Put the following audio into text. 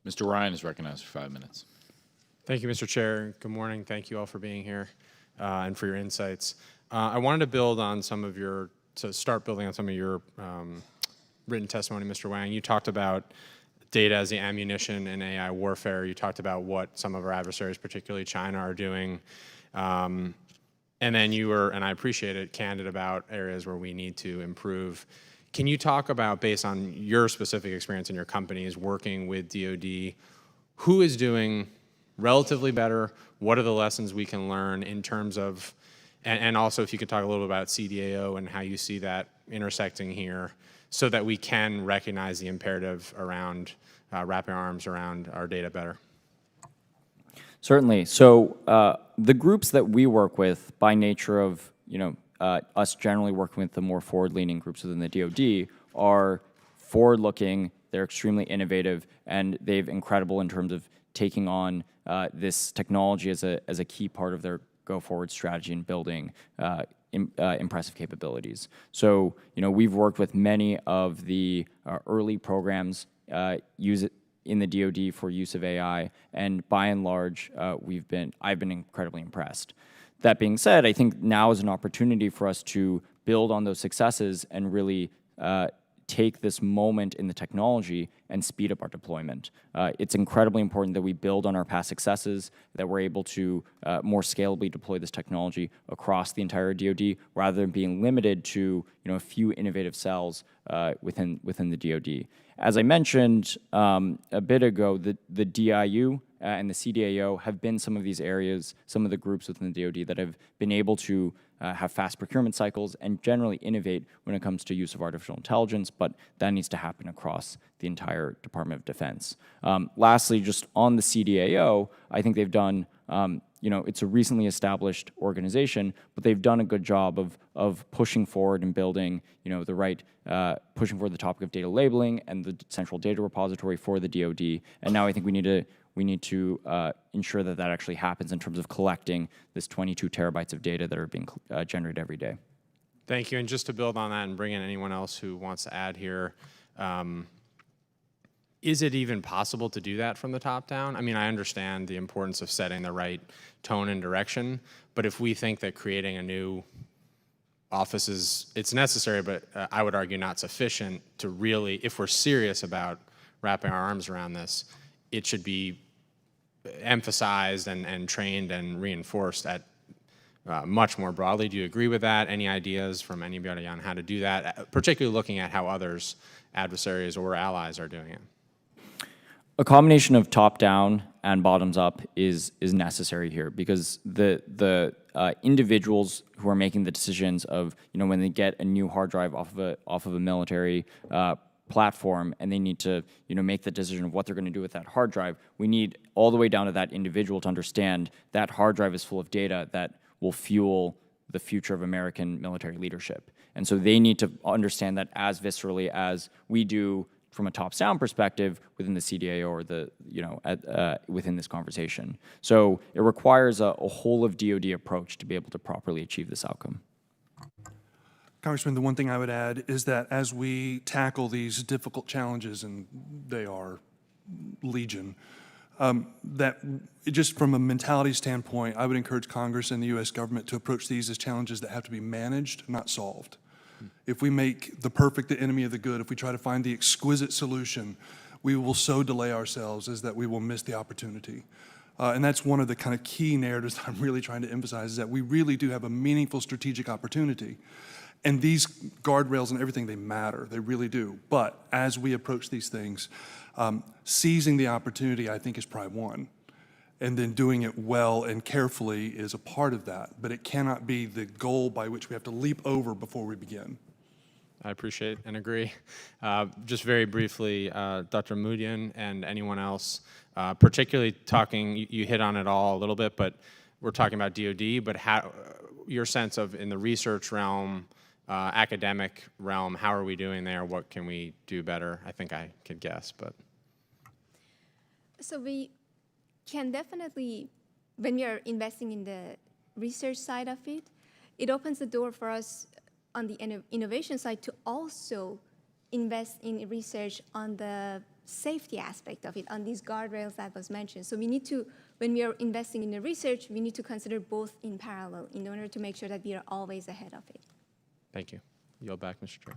Mr. Ryan is recognized for 5 minutes. Thank you, Mr. Chair. Good morning. Thank you all for being here and for your insights. I wanted to build on some of your, to start building on some of your written testimony, Mr. Wang. You talked about data as the ammunition in AI warfare. You talked about what some of our adversaries, particularly China, are doing. And then you were, and I appreciate it, candid about areas where we need to improve. Can you talk about, based on your specific experience in your companies working with DoD, who is doing relatively better? What are the lessons we can learn in terms of, and also if you could talk a little bit about CDAO and how you see that intersecting here, so that we can recognize the imperative around wrapping our arms around our data better? Certainly. So the groups that we work with, by nature of us generally working with the more forward-leaning groups within the DoD, are forward-looking. They're extremely innovative, and they've incredible in terms of taking on this technology as a key part of their go-forward strategy and building impressive capabilities. So, we've worked with many of the early programs in the DoD for use of AI, and by and large, I've been incredibly impressed. That being said, I think now is an opportunity for us to build on those successes and really take this moment in the technology and speed up our deployment. It's incredibly important that we build on our past successes, that we're able to more scalably deploy this technology across the entire DoD, rather than being limited to a few innovative cells within the DoD. As I mentioned a bit ago, the DIU and the CDAO have been some of these areas, some of the groups within the DoD that have been able to have fast procurement cycles and generally innovate when it comes to use of artificial intelligence, but that needs to happen across the entire Department of Defense. Lastly, just on the CDAO, I think they've done, it's a recently established organization, but they've done a good job of pushing forward and building, pushing forward the topic of data labeling and the central data repository for the DoD. And now I think we need to ensure that actually happens in terms of collecting this 22 terabytes of data that are being generated every day. Thank you. And just to build on that and bring in anyone else who wants to add here, is it even possible to do that from the top down? I mean, I understand the importance of setting the right tone and direction, but if we think that creating a new office it's necessary, but I would argue not sufficient to really, if we're serious about wrapping our arms around this, it should be emphasized and trained and reinforced at much more broadly. Do you agree with that? Any ideas from anybody on how to do that, particularly looking at how others, adversaries or allies, are doing it? A combination of top-down and bottoms-up is necessary here, because the individuals who are making the decisions of when they get a new hard drive off of a military platform and they need to make the decision of what they're going to do with that hard drive, we need all the way down to that individual to understand that hard drive is full of data that will fuel the future of American military leadership. And so they need to understand that as viscerally as we do from a top-down perspective within the CDAO or within this conversation. So it requires a whole of DoD approach to be able to properly achieve this outcome. Congressman, the one thing I would add is that as we tackle these difficult challenges, and they are legion, that just from a mentality standpoint, I would encourage Congress and the U.S. government to approach these as challenges that have to be managed, not solved. If we make the perfect the enemy of the good, if we try to find the exquisite solution, we will so delay ourselves as that we will miss the opportunity. And that's one of the kind of key narratives that I'm really trying to emphasize, is that we really do have a meaningful strategic opportunity. And these guardrails and everything, they matter, they really do. But as we approach these things, seizing the opportunity, I think, is probably one. And then doing it well and carefully is a part of that. But it cannot be the goal by which we have to leap over before we begin. I appreciate and agree. Just very briefly, Dr. Mudian and anyone else, particularly talking, you hit on it all a little bit, but we're talking about DoD, but how, your sense of in the research realm, academic realm, how are we doing there? What can we do better? I think I could guess, but. So we can definitely, when we are investing in the research side of it, it opens the door for us on the innovation side to also invest in research on the safety aspect of it, on these guardrails that was mentioned. So we need to, when we are investing in the research, we need to consider both in parallel in order to make sure that we are always ahead of it. Thank you. Yield back, Mr. Chair.